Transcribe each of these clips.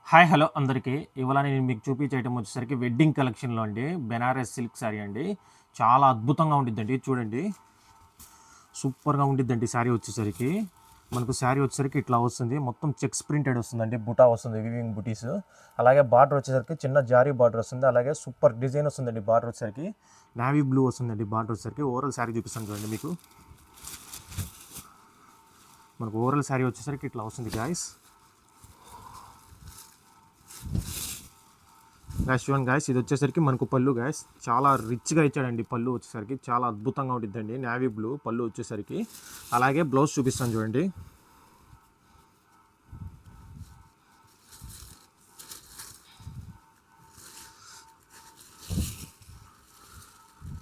Hi hello అందరికీ. ఇవాళ నేను మీకు చూపించేయటం వచ్చేసరికి వెడ్డింగ్ కలెక్షన్‌లో అండి. బెనారస్ సిల్క్ శారీ అండి. చాలా అద్భుతంగా ఉండిద్దండి. చూడండి. సూపర్‌గా ఉండిద్దండి శారీ వచ్చేసరికి. మనకు శారీ వచ్చేసరికి ఇట్లా వస్తుంది. మొత్తం చెక్స్ ప్రింటెడ్ వస్తుందండి. బుటా వస్తుంది. వివింగ్ బుటీస్. అలాగే బార్డర్ వచ్చేసరికి చిన్న జారీ బార్డర్ వస్తుంది. అలాగే సూపర్ డిజైన్ వస్తుందండి బార్డర్ వచ్చేసరికి. నావీ బ్లూ వస్తుందండి బార్డర్ వచ్చేసరికి. ఓవరాల్ శారీ చూపిస్తాను చూడండి మీకు. మనకు ఓవరాల్ శారీ వచ్చేసరికి ఇట్లా వస్తుంది గాయ్స్. చూడండి గాయస్, ఇది వచ్చేసరికి మనకు పళ్ళు గాయస్ చాలా రిచ్గా ఇచ్చాడండి. పళ్ళు వచ్చేసరికి చాలా అద్భుతంగా ఉంటుందండి. నేవీ బ్లూ పళ్ళు వచ్చేసరికి. అలాగే బ్లౌజ్ చూపిస్తాను చూడండి.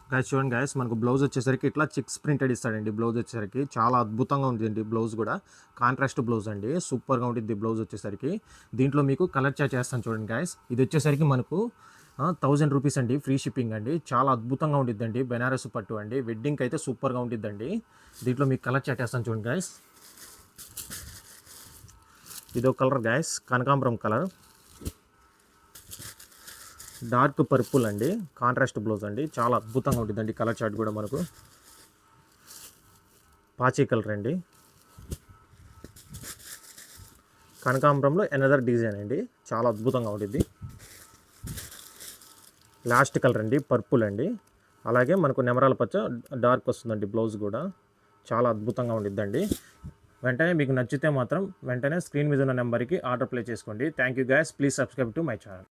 గాయస్ చూడండి గాయస్, మనకు బ్లౌజ్ వచ్చేసరికి ఇట్లా చెక్స్ ప్రింటెడ్ ఇస్తాడండి. బ్లౌజ్ వచ్చేసరికి చాలా అద్భుతంగా ఉంటుందండి. బ్లౌజ్ కూడా కాంట్రాస్ట్ బ్లౌజ్ అండి. సూపర్గా ఉంటుంది బ్లౌజ్ వచ్చేసరికి. దీంట్లో మీకు కలర్ చార్ట్ చేస్తాను చూడండి గాయస్. ఇది వచ్చేసరికి మనకు 1000 రూపీస్ అండి. ఫ్రీ షిప్పింగ్ అండి. చాలా అద్భుతంగా ఉండిద్దండి. బెనారస్ పట్టు అండి. వెడ్డింగ్కి అయితే సూపర్గా ఉండిద్దండి. దీంట్లో మీకు కలర్ చార్ట్ చేస్తాను చూడండి గాయస్. ఇదో కలర్ గాయస్, కనకాంబరం కలర్, డార్క్ పర్పుల్ అండి. కాంట్రాస్ట్ బ్లౌజ్ అండి. చాలా అద్భుతంగా ఉంటుందండి. కలర్ చార్ట్ కూడా మనకు పాచీ కలర్ అండి. కనకాంబరంలో ఎనదర్ డిజైన్ అండి. చాలా అద్భుతంగా ఉంటుంది. లాస్ట్ కలర్ అండి పర్పుల్ అండి. అలాగే మనకు నెమరాల పచ్చ డార్క్ వస్తుందండి. బ్లౌజ్ కూడా చాలా అద్భుతంగా ఉండిద్దండి. వెంటనే మీకు నచ్చితే మాత్రం వెంటనే స్క్రీన్ మీద ఉన్న నెంబర్కి ఆర్డర్ ప్లేస్ చేసుకోండి. Thank you guys. Please subscribe to my channel.